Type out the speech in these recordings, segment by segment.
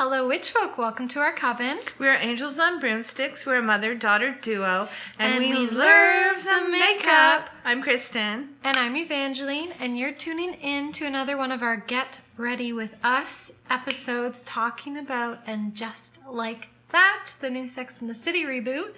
Hello, witch folk. Welcome to our coven. We're angels on broomsticks. We're a mother-daughter duo. And we love the makeup. I'm Kristen. And I'm Evangeline. And you're tuning in to another one of our Get Ready With Us episodes talking about And Just Like That, the new Sex and the City reboot.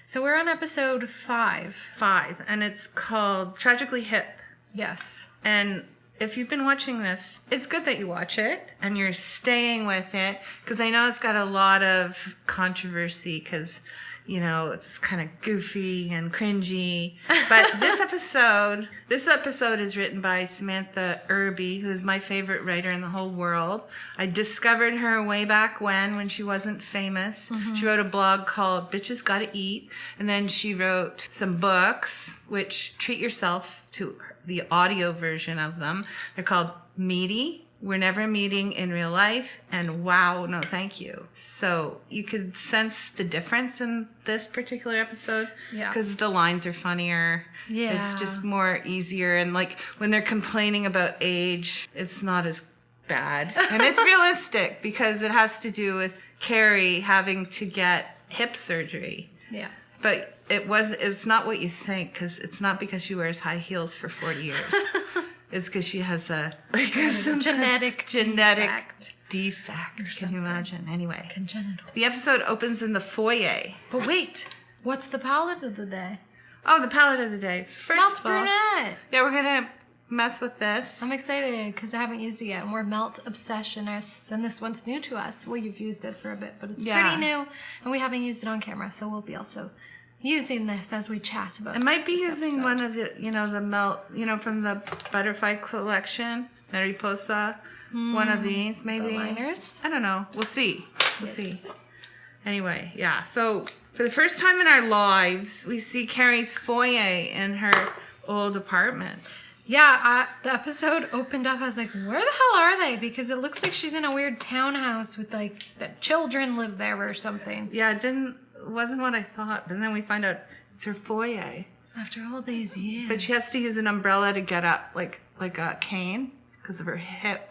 So we're on episode 5. And it's called Tragically Hip. Yes. And if you've been watching this, it's good that you watch it and you're staying with it, because I know it's got a lot of controversy because, you know, it's kind of goofy and cringy. But this episode is written by Samantha Irby, who's my favorite writer in the whole world. I discovered her way back when she wasn't famous. Mm-hmm. She wrote a blog called Bitches Gotta Eat, and then she wrote some books, which treat yourself to the audio version of them. They're called Meaty, We're Never Meeting in Real Life, and Wow, No Thank You. So you could sense the difference in this particular episode because the lines are funnier. Yeah. It's just more easier. And like when they're complaining about age, it's not as bad. And it's realistic because it has to do with Carrie having to get hip surgery. Yes. But it's not what you think, because it's not because she wears high heels for 40 years. It's because she has some genetic defect. Can you imagine? Anyway. Congenital. The episode opens in the foyer. But wait, what's the palette of the day? Oh, the palette of the day. Melt Brunet. Yeah, we're going to mess with this. I'm excited because I haven't used it yet, and we're Melt obsessionists, and this one's new to us. Well, you've used it for a bit, but it's pretty new, and we haven't used it on camera, so we'll be also using this as we chat about it. I might be using one of the, the Melt, from the Butterfly collection, Mariposa, one of these, maybe. The liners? I don't know. We'll see. We'll see. Anyway, yeah. So, for the first time in our lives, we see Carrie's foyer in her old apartment. Yeah, the episode opened up. I was like, where the hell are they? Because it looks like she's in a weird townhouse with, that children live there or something. Yeah, it wasn't what I thought. But then we find out it's her foyer. After all these years. But she has to use an umbrella to get up, like a cane, because of her hip.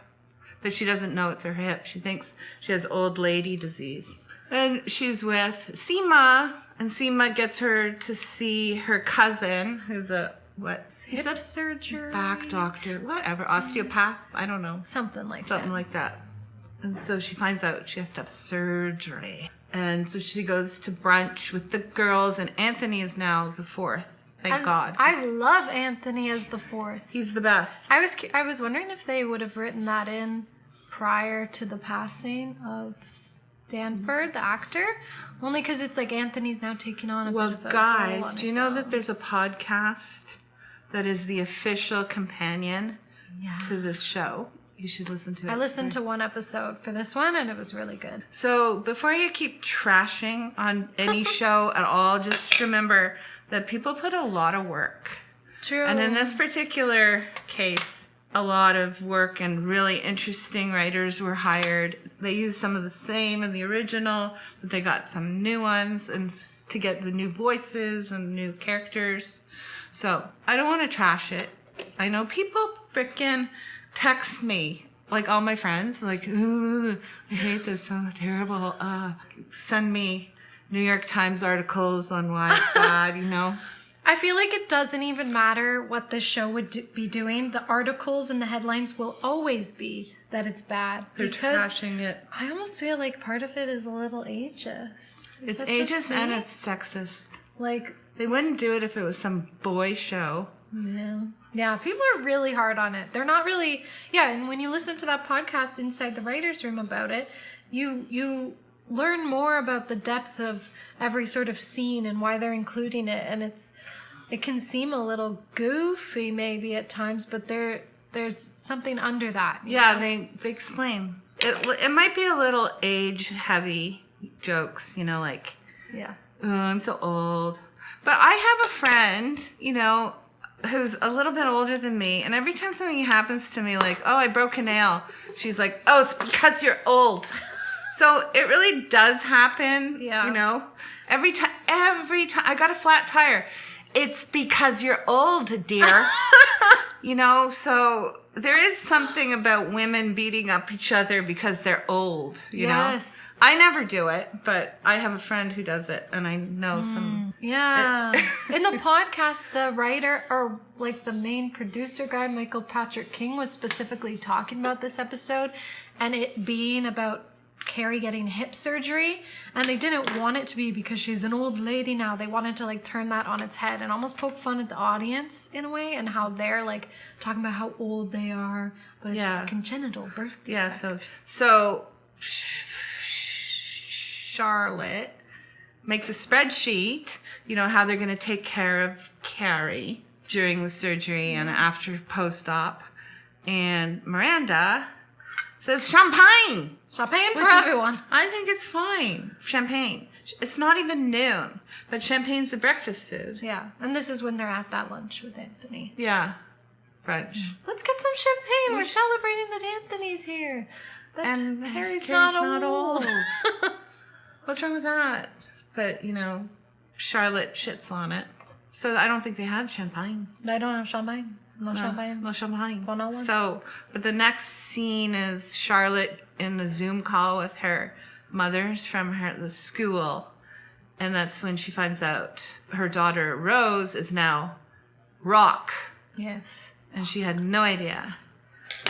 That she doesn't know it's her hip. She thinks she has old lady disease. And she's with Seema, and Seema gets her to see her cousin, who's a... Hip surgery? Back doctor. Whatever. Osteopath? I don't know. Something like that. And so she finds out she has to have surgery. And so she goes to brunch with the girls, and Anthony is now the fourth. Thank God. I love Anthony as the fourth. He's the best. I was wondering if they would have written that in prior to the passing of Stanford, the actor. Only because it's like Anthony's now taking on a bit of a guys, role on do you know that there's a podcast that is the official companion to this show? You should listen to it. I listened to one episode for this one, and it was really good. So before you keep trashing on any show at all, just remember that people put a lot of work. True. And in this particular case, a lot of work and really interesting writers were hired. They used some of the same in the original, but they got some new ones and to get the new voices and new characters. So I don't want to trash it. I know people freaking text me, like all my friends, like, I hate this, so terrible. Send me New York Times articles on why it's bad, I feel like it doesn't even matter what the show would be doing. The articles and the headlines will always be that it's bad. They're trashing it. I almost feel like part of it is a little ageist. It's ageist and it's sexist. Like, they wouldn't do it if it was some boy show. Yeah, people are really hard on it. They're not really... Yeah, and when you listen to that podcast Inside the Writer's Room about it, you learn more about the depth of every sort of scene and why they're including it. And it can seem a little goofy maybe at times, but there's something under that. Yeah, they explain. It might be a little age-heavy jokes, like... Yeah. Oh, I'm so old. But I have a friend, who's a little bit older than me, and every time something happens to me, like, oh, I broke a nail, she's like, oh, it's because you're old. So it really does happen, every time I got a flat tire, it's because you're old, dear. So there is something about women beating up each other because they're old, you know? Yes. I never do it, but I have a friend who does it, and I know some. Yeah. In the podcast, the writer, or like the main producer guy, Michael Patrick King, was specifically talking about this episode and it being about Carrie getting hip surgery, and they didn't want it to be because she's an old lady now. They wanted to like turn that on its head and almost poke fun at the audience in a way, and how they're like talking about how old they are, but it's a congenital birth defect. Yeah, so Charlotte makes a spreadsheet, you know, how they're going to take care of Carrie during the surgery and after post-op. And Miranda says champagne. Champagne for everyone. I think it's fine. Champagne. It's not even noon, but champagne's a breakfast food. Yeah, and this is when they're at that lunch with Anthony. Yeah, brunch. Let's get some champagne. We're celebrating that Anthony's here. And Harry's not old. What's wrong with that? But, you know, Charlotte shits on it. So I don't think they had champagne. They don't have champagne. No champagne. No champagne. For no one. So, but the next scene is Charlotte in a Zoom call with her mothers from the school. And that's when she finds out her daughter, Rose, is now Rock. Yes. And she had no idea.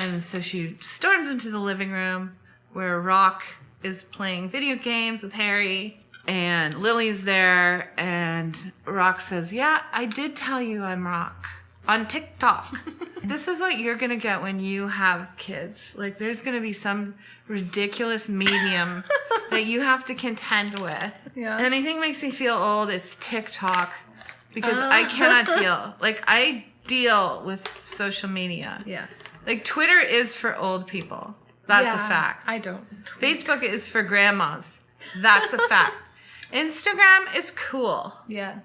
And so she storms into the living room where Rock is playing video games with Harry. And Lily's there. And Rock says, yeah, I did tell you I'm Rock. On TikTok. This is what you're going to get when you have kids. Like, there's going to be some ridiculous medium that you have to contend with. Yeah. Anything makes me feel old, it's TikTok. Because I cannot deal. Like, I deal with social media. Yeah. Like, Twitter is for old people. That's a fact. I don't. Facebook is for grandmas. That's a fact. Instagram is cool. Yeah.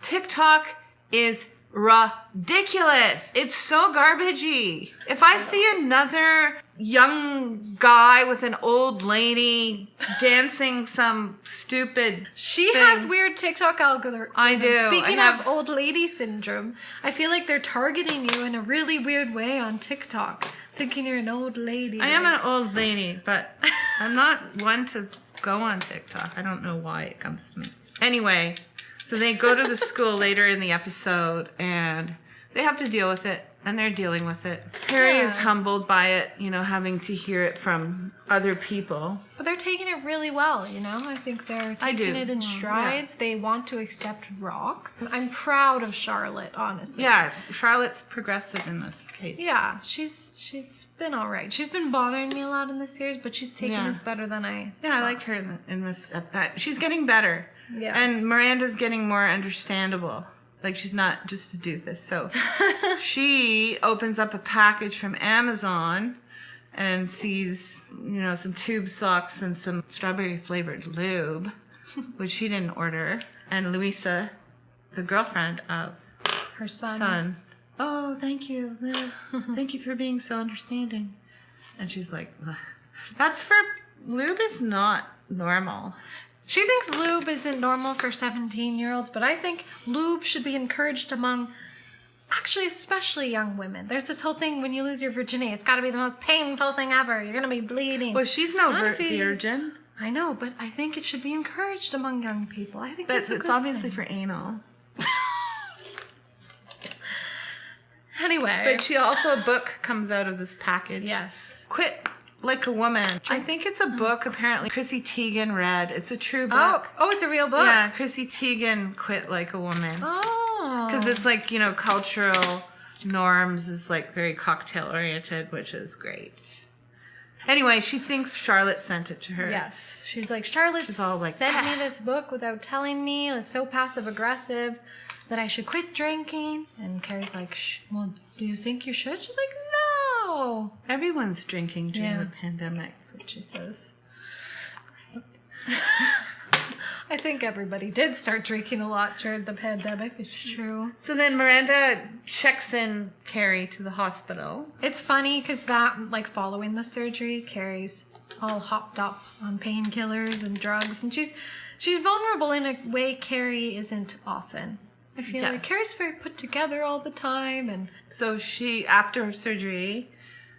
TikTok is ridiculous. It's so garbagey. If I see another young guy with an old lady dancing some stupid She thing, has weird TikTok algorithm. I do. Speaking I have- of old lady syndrome, I feel like they're targeting you in a really weird way on TikTok, thinking you're an old lady. I am an old lady, but I'm not one to go on TikTok. I don't know why it comes to me. Anyway, so they go to the school later in the episode and they have to deal with it, and they're dealing with it. Harry is humbled by it, you know, having to hear it from other people. But they're taking it really well, you know? I think they're taking it in strides. They want to accept Rock. I'm proud of Charlotte, honestly. Yeah, Charlotte's progressive in this case. Yeah, she's been all right. She's been bothering me a lot in this series, but she's taking this better than I I like her in this. She's getting better. Yeah. And Miranda's getting more understandable. Like, she's not just a doofus. So she opens up a package from Amazon and sees, you know, some tube socks and some strawberry flavored lube, which she didn't order. And Louisa, the girlfriend of her son. Oh, thank you. Thank you for being so understanding. And she's like, ugh. That's for lube is not normal. She thinks lube isn't normal for 17-year-olds, but I think lube should be encouraged among, actually, especially young women. There's this whole thing when you lose your virginity. It's got to be the most painful thing ever. You're going to be bleeding. Well, she's no virgin. I know, but I think it should be encouraged among young people. I think But it's obviously for anal. Anyway. But she also, a book comes out of this package. Yes. Quit Like a Woman. I think it's a book apparently Chrissy Teigen read. It's a true book. Oh, it's a real book? Yeah, Chrissy Teigen quit Like a Woman. Oh. Because it's like, you know, cultural norms is like very cocktail oriented, which is great. Anyway, she thinks Charlotte sent it to her. Yes. She's like, Charlotte sent me this book without telling me. It's so passive aggressive that I should quit drinking. And Carrie's like, well, do you think you should? She's like, no. Everyone's drinking during the pandemic. That's what she says. I think everybody did start drinking a lot during the pandemic. It's true. So then Miranda checks in Carrie to the hospital. It's funny because following the surgery, Carrie's all hopped up on painkillers and drugs. And she's vulnerable in a way Carrie isn't often. I feel like Carrie's very put together all the time. And so she, after her surgery,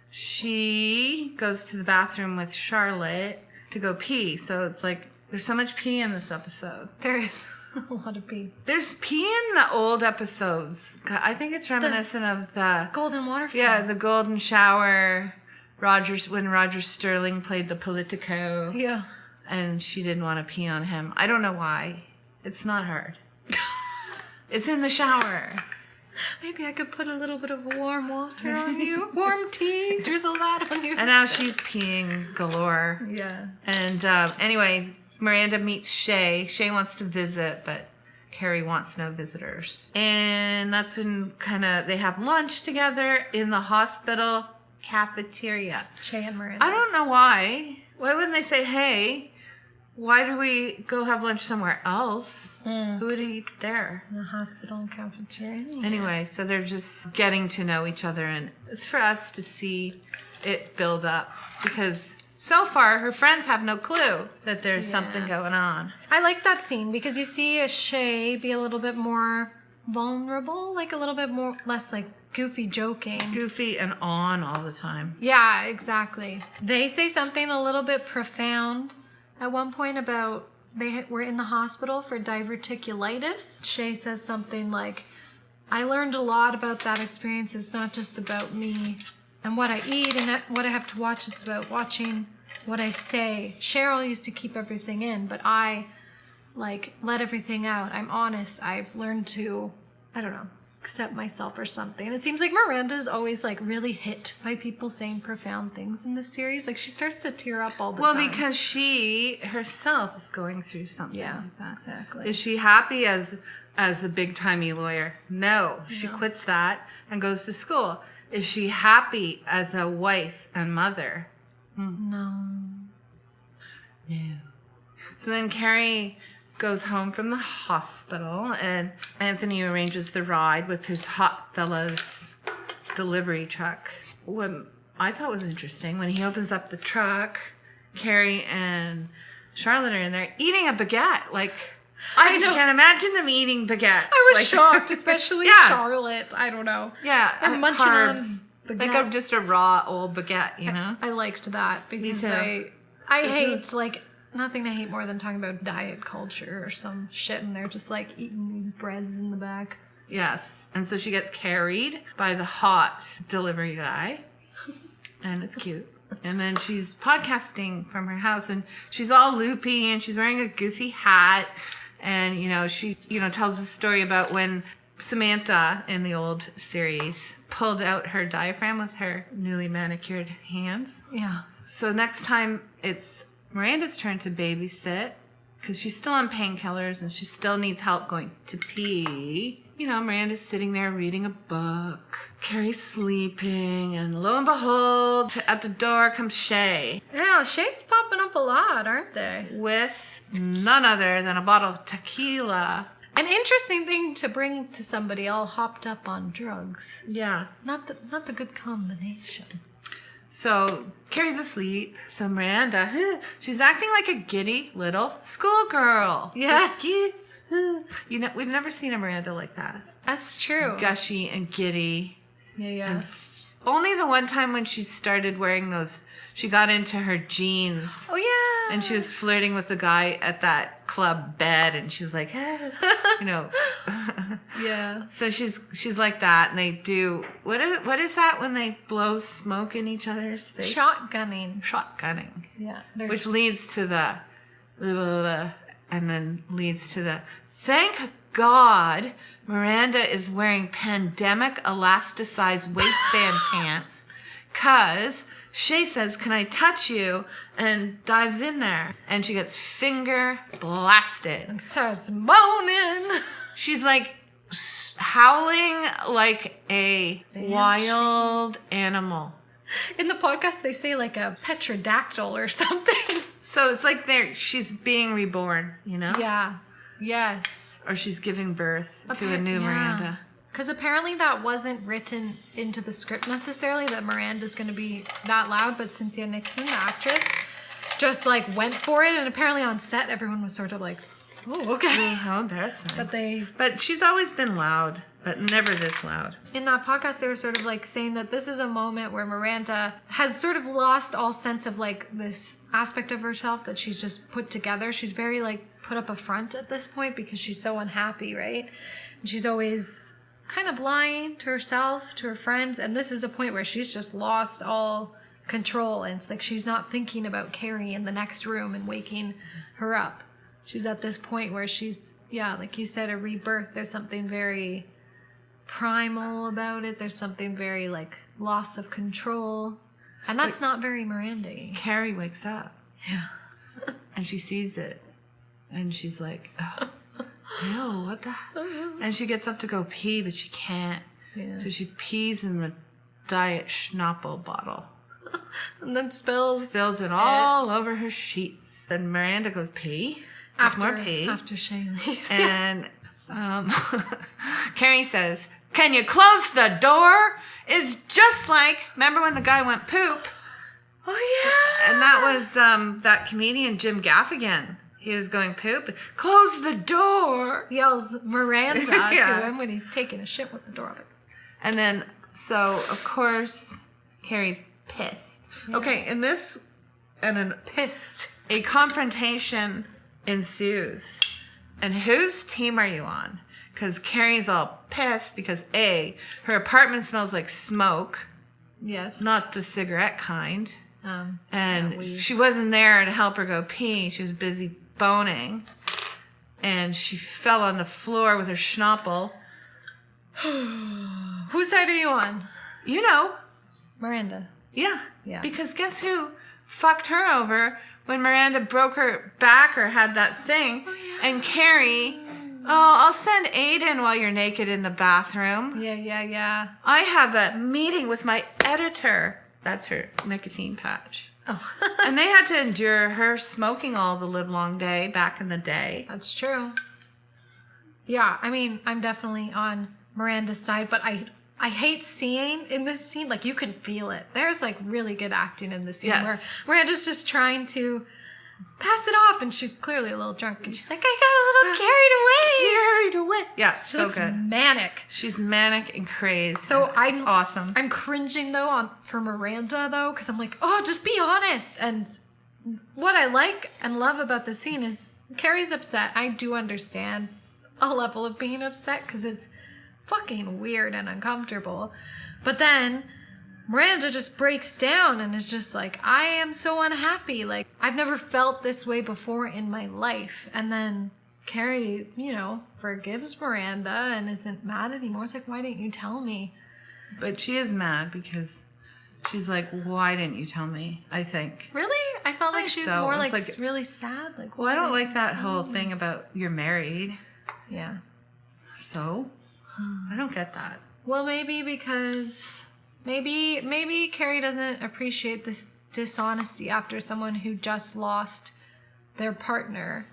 she goes to the bathroom with Charlotte to go pee. So it's like, there's so much pee in this episode. There is a lot of pee. There's pee in the old episodes. I think it's reminiscent of the Golden Waterfall. Yeah, the Golden Shower. When Roger Sterling played the Politico. Yeah. And she didn't want to pee on him. I don't know why. It's not hard. It's in the shower. Maybe I could put a little bit of warm water on you. Warm tea. Drizzle that on you. And now she's peeing galore. Yeah. And anyway, Miranda meets Shay. Shay wants to visit, but Carrie wants no visitors. And that's when they have lunch together in the hospital cafeteria. Shay and Miranda. I don't know why. Why wouldn't they say, hey, why do we go have lunch somewhere else? Who would eat there? In the hospital cafeteria. Anyway, so they're just getting to know each other, and it's for us to see it build up, because so far her friends have no clue that there's something going on. I like that scene because you see a Shay be a little bit more vulnerable, like a little bit more less like goofy joking. Goofy and on all the time. Yeah, exactly. They say something a little bit profound at one point about they were in the hospital for diverticulitis. Shay says something like, I learned a lot about that experience. It's not just about me and what I eat and what I have to watch. It's about watching what I say. Cheryl used to keep everything in, but I let everything out. I'm honest. I've learned to, I don't know, accept myself or something. It seems like Miranda's always really hit by people saying profound things in this series. Like she starts to tear up all the time. Well, because she herself is going through something like that. Exactly. Is she happy as a big-timey lawyer? No. She quits that and goes to school. Is she happy as a wife and mother? No. So then Carrie goes home from the hospital, and Anthony arranges the ride with his hot fella's delivery truck. What I thought was interesting, when he opens up the truck, Carrie and Charlotte are in there eating a baguette. I just can't imagine them eating baguettes. I was shocked, especially Charlotte. I don't know. Yeah, they're munching carbs. on baguettes. Just a raw old baguette, you know? I liked that because I hate nothing I hate more than talking about diet culture or some shit, and they're just eating these breads in the back. Yes, and so she gets carried by the hot delivery guy, and it's cute. And then she's podcasting from her house, and she's all loopy, and she's wearing a goofy hat, and she tells the story about when Samantha in the old series pulled out her diaphragm with her newly manicured hands. Yeah. So next time it's Miranda's turn to babysit, because she's still on painkillers and she still needs help going to pee. Miranda's sitting there reading a book. Carrie's sleeping, and lo and behold, at the door comes Shay. Yeah, Shay's popping up a lot, aren't they? With none other than a bottle of tequila. An interesting thing to bring to somebody all hopped up on drugs. Yeah. Not the good combination. So Carrie's asleep. So Miranda, she's acting like a giddy little schoolgirl. Yeah. We've never seen a Miranda like that. That's true. Gushy and giddy. Yeah. And only the one time when she started wearing those, she got into her jeans. Oh, yeah. And she was flirting with the guy at that club bed, and she was like, Yeah. So she's like that, and they do, what is that when they blow smoke in each other's face? Shotgunning. Yeah. Which leads to the, and then leads to the, thank God Miranda is wearing pandemic elasticized waistband pants, because Shay says, can I touch you? And dives in there. And she gets finger blasted. And starts moaning. She's howling like a wild animal. In the podcast, they say a petrodactyl or something. So it's she's being reborn, Yeah. Yes. Or she's giving birth to a new Miranda. Because apparently that wasn't written into the script necessarily, that Miranda's going to be that loud, but Cynthia Nixon, the actress, just went for it. And apparently on set, everyone was sort of oh, okay. How embarrassing. But But she's always been loud. but never this loud. In that podcast, they were sort of like saying that this is a moment where Miranda has sort of lost all sense of like this aspect of herself that she's just put together. She's very like put up a front at this point because she's so unhappy, right? And she's always kind of lying to herself, to her friends. And this is a point where she's just lost all control. And it's like she's not thinking about Carrie in the next room and waking her up. She's at this point where she's, yeah, like you said, a rebirth. There's something very primal about it. There's something very like loss of control. And that's not very Miranda-y. Carrie wakes up. Yeah. And she sees it. And she's like, oh, ew, what the? And she gets up to go pee, but she can't. Yeah. So she pees in the diet Snapple bottle. And then spills it all over her sheets. Then Miranda goes pee. There's more pee. After Shay leaves. And Carrie says, can you close the door? Is just like, remember when the guy went poop? Oh, yeah. And that was that comedian Jim Gaffigan. He was going poop. Close the door. Yells Miranda Yeah. to him when he's taking a shit with the door open. And then, so, of course, Carrie's pissed. Yeah. Okay, in this, Pissed. a confrontation ensues. And whose team are you on? Because Carrie's all pissed because, A, her apartment smells like smoke. Yes. Not the cigarette kind. And And she wasn't there to help her go pee. She was busy boning. And she fell on the floor with her Snapple. whose side are you on? You know. Miranda. Yeah. Yeah. Because guess who fucked her over when Miranda broke her back or had that thing? Oh, yeah. And Carrie, I'll send Aiden while you're naked in the bathroom. Yeah. I have a meeting with my editor. That's her nicotine patch. Oh. And they had to endure her smoking all the livelong day back in the day. That's true. Yeah, I mean, I'm definitely on Miranda's side, but I hate seeing in this scene, like you can feel it. There's like really good acting in this scene Yes. where Miranda's just trying to pass it off and she's clearly a little drunk and she's like, I got a little carried away. Yeah, She so looks good. manic. She's manic and crazed. So It's awesome. I'm cringing though for Miranda though, because I'm like, oh, just be honest. And what I like and love about the scene is Carrie's upset. I do understand a level of being upset because it's fucking weird and uncomfortable. But then Miranda just breaks down and is just like, I am so unhappy. Like, I've never felt this way before in my life. And then Carrie, forgives Miranda and isn't mad anymore. It's like, why didn't you tell me? But she is mad because she's like, why didn't you tell me? I think. Really? I felt like I she was so. more It's like like- really sad. Like, Well, I don't why? like that whole thing about you're married. Yeah. So? I don't get that. Well, maybe because maybe Carrie doesn't appreciate this dishonesty after someone who just lost their partner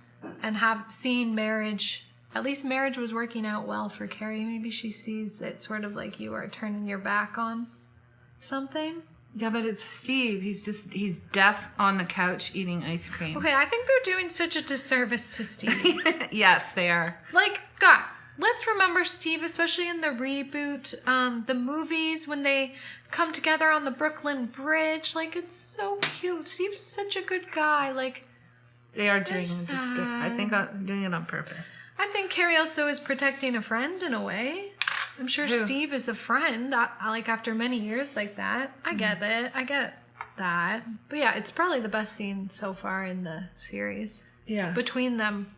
and have seen marriage. At least marriage was working out well for Carrie. Maybe she sees it sort of like you are turning your back on something. Yeah, but it's Steve. He's deaf on the couch eating ice cream. Okay, I think they're doing such a disservice to Steve. Yes, they are. Like, God, let's remember Steve, especially in the reboot, the movies when they come together on the Brooklyn Bridge. Like, it's so cute. Steve's such a good guy. Like, They are doing That's it. I think I'm doing it on purpose. I think Carrie also is protecting a friend in a way. I'm sure Who? Steve is a friend, like after many years like that. I get it. I get that. But yeah, it's probably the best scene so far in the series. Yeah. Between them.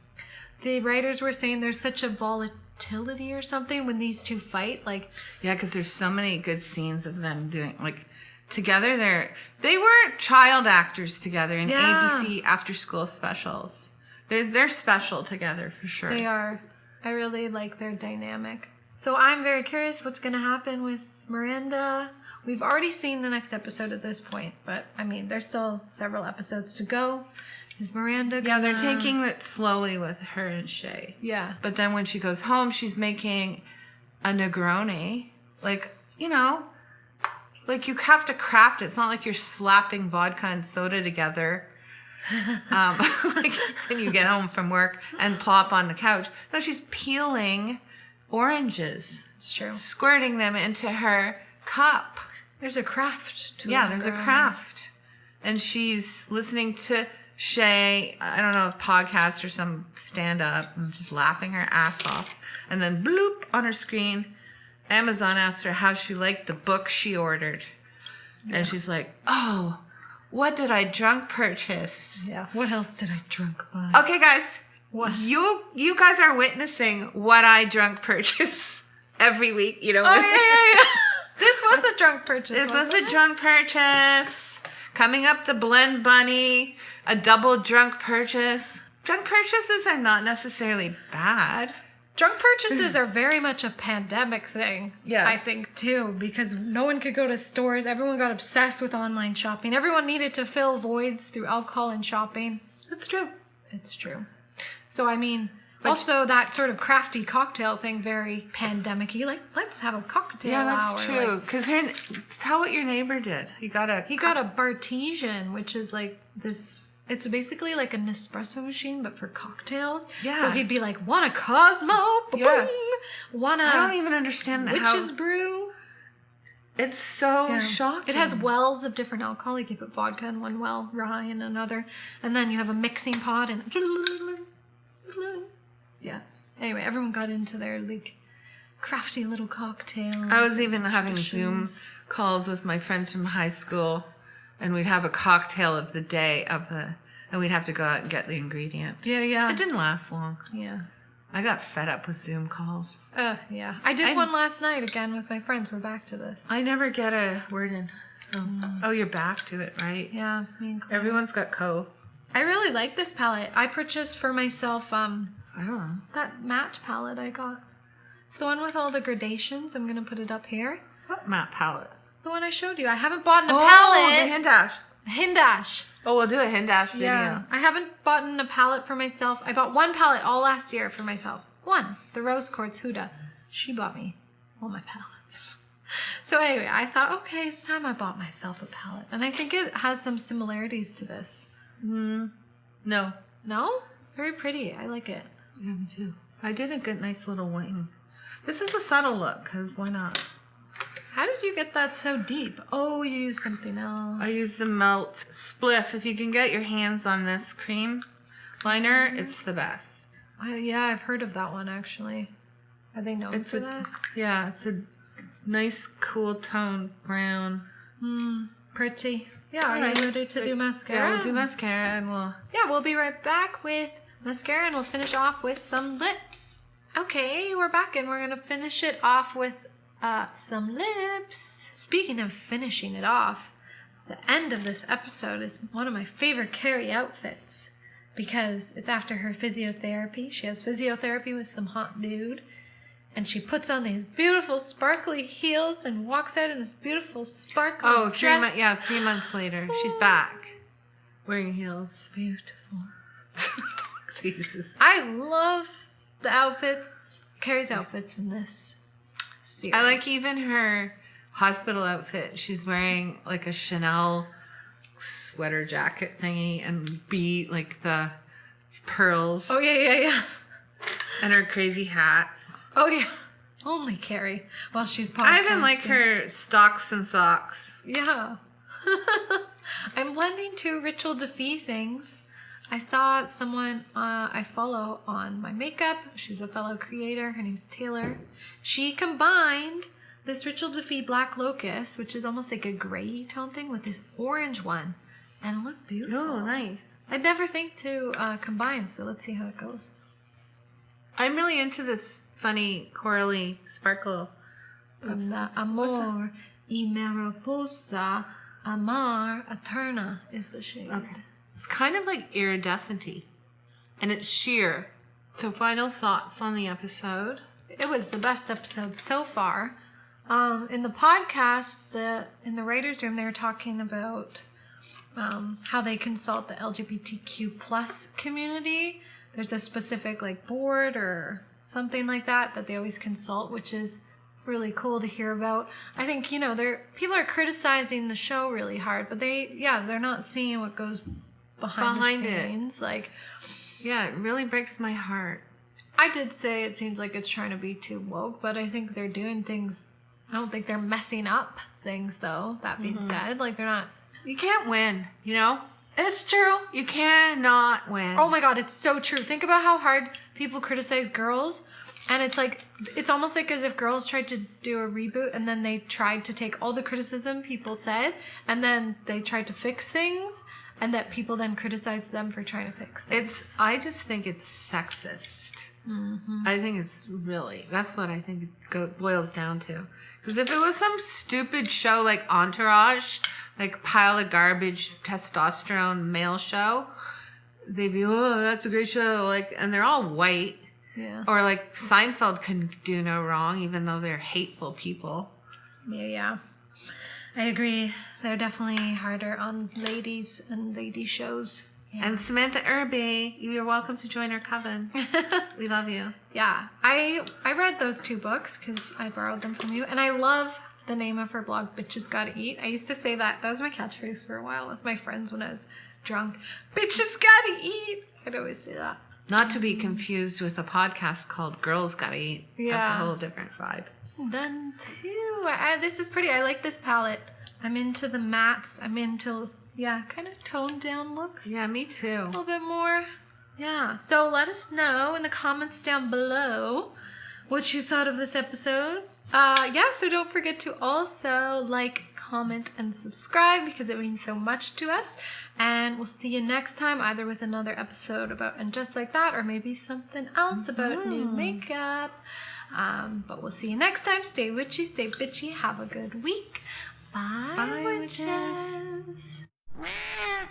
The writers were saying there's such a volatility or something when these two fight. Like, Yeah, because there's so many good scenes of them doing together. They were child actors together in Yeah. ABC after school specials. They're special together for sure. they are. I really like their dynamic. So I'm very curious what's going to happen with Miranda. We've already seen the next episode at this point, but I mean, there's still several episodes to go. Is Miranda Yeah, they're gonna- taking it slowly with her and Shay. Yeah. But then when she goes home, she's making a Negroni. You have to craft it. It's not like you're slapping vodka and soda together when you get home from work and plop on the couch. No, she's peeling oranges, It's true. squirting them into her cup. There's a craft to it. Yeah, there's a craft. And she's listening to Shay, I don't know, a podcast or some stand-up, and just laughing her ass off. And then bloop on her screen, Amazon asked her how she liked the book she ordered. Yeah. And she's like, oh, what did I drunk purchase? Yeah. What else did I drunk buy? Okay, guys. What? You guys are witnessing what I drunk purchase every week. You know. Oh, yeah. This was a drunk purchase. This was a drunk purchase. Coming up, the Blend Bunny, a double drunk purchase. Drunk purchases are not necessarily bad. Drunk purchases are very much a pandemic thing, yes. I think, too, because no one could go to stores. Everyone got obsessed with online shopping. Everyone needed to fill voids through alcohol and shopping. That's true. It's true. So, I mean, also that sort of crafty cocktail thing, very pandemic-y. Like, let's have a cocktail hour. Yeah, that's true. Because tell what your neighbor did. He got a Bartesian, which is like this... It's basically like an espresso machine, but for cocktails. Yeah. So he'd be like, want a Cosmo? Yeah. Want a I don't even understand witch's brew? It's so shocking. It has wells of different alcohol. Like you put vodka in one well, rye in another. And then you have a mixing pot and... Yeah. Anyway, everyone got into their like crafty little cocktails. I was even having Zoom calls with my friends from high school. And we'd have a cocktail of the day and we'd have to go out and get the ingredient. Yeah. It didn't last long. Yeah. I got fed up with Zoom calls. Yeah. I did one last night again with my friends. We're back to this. I never get a word in. Oh, you're back to it, right? Yeah. Me and Claire. Everyone's got co. I really like this palette. I purchased for myself, I don't know. that matte palette I got. It's the one with all the gradations. I'm going to put it up here. What matte palette? The one I showed you. I haven't bought a palette. Oh, the Hindash. Hindash. Oh, we'll do a Hindash video. Yeah. I haven't bought a palette for myself. I bought one palette all last year for myself. One. The Rose Quartz Huda. She bought me all my palettes. So anyway, I thought, okay, it's time I bought myself a palette. And I think it has some similarities to this. No. No? Very pretty. I like it. Yeah, me too. I did a good, nice little wing. This is a subtle look, because why not? How did you get that so deep? Oh, you used something else. I use the Melt Spliff. If you can get your hands on this cream liner, it's the best. Yeah, I've heard of that one, actually. Are they known for that? Yeah, it's a nice, cool tone brown. Pretty. Yeah, are you ready to do mascara? Yeah, we'll do mascara and we'll... Yeah, we'll be right back with mascara and we'll finish off with some lips. Okay, we're back and we're going to finish it off with some lips. Speaking of finishing it off, the end of this episode is one of my favorite Carrie outfits because it's after her physiotherapy. She has physiotherapy with some hot dude and she puts on these beautiful sparkly heels and walks out in this beautiful sparkly dress. 3 months later. She's back. Wearing heels. Beautiful. Jesus. I love the outfits, Carrie's outfits in this series. I like even her hospital outfit. She's wearing like a Chanel sweater jacket thingy and like the pearls. Oh, yeah. And her crazy hats. Oh, yeah. Only Carrie while she's podcasting. I even like her stocks and socks. Yeah. I'm blending two Rachel DeFee things. I saw someone I follow on my makeup. She's a fellow creator. Her name's Taylor. She combined this Rachel DeFee Black Locust, which is almost like a gray tone thing, with this orange one. And it looked beautiful. Oh, nice. I'd never think to combine, so let's see how it goes. I'm really into this funny, corally sparkle. Amor y mariposa amar eterna is the shade. Okay. It's kind of like iridescent-y. And it's sheer. So final thoughts on the episode? It was the best episode so far. In the podcast, in the writer's room, they were talking about how they consult the LGBTQ plus community. There's a specific like board or something like that they always consult, which is really cool to hear about. I think, people are criticizing the show really hard, but they're not seeing what goes behind the scenes. it. Yeah, it really breaks my heart. I did say it seems like it's trying to be too woke, but I think they're doing things. I don't think they're messing up things, though. That being said, like, they're not. You can't win, you know? It's true. You cannot win. Oh my God, it's so true. Think about how hard people criticize girls. And it's like, it's almost like as if girls tried to do a reboot and then they tried to take all the criticism people said and then they tried to fix things and that people then criticized them for trying to fix things. I just think it's sexist. I think it's really, that's what I think it boils down to. Because if it was some stupid show like Entourage, like pile of garbage, testosterone male show, they'd be, oh, that's a great show. Like, and they're all white. Yeah. Or like Seinfeld can do no wrong, even though they're hateful people. Yeah. I agree. They're definitely harder on ladies and lady shows. Yeah. And Samantha Irby, you're welcome to join our coven. We love you. Yeah. I read those 2 books because I borrowed them from you. And I love the name of her blog, Bitches Gotta Eat. I used to say that. That was my catchphrase for a while with my friends when I was drunk. Bitches Gotta Eat. I'd always say that. Not to be confused with a podcast called Girls Gotta Eat. Yeah. That's a whole different vibe. Then too. This is pretty. I like this palette. I'm into the mattes. I'm into, kind of toned down looks. Yeah, me too. A little bit more. Yeah. So let us know in the comments down below what you thought of this episode. So don't forget to also like, comment, and subscribe because it means so much to us. And we'll see you next time, either with another episode about And Just Like That, or maybe something else about new makeup. But we'll see you next time. Stay witchy, stay bitchy. Have a good week. Bye, Bye, witches. witches.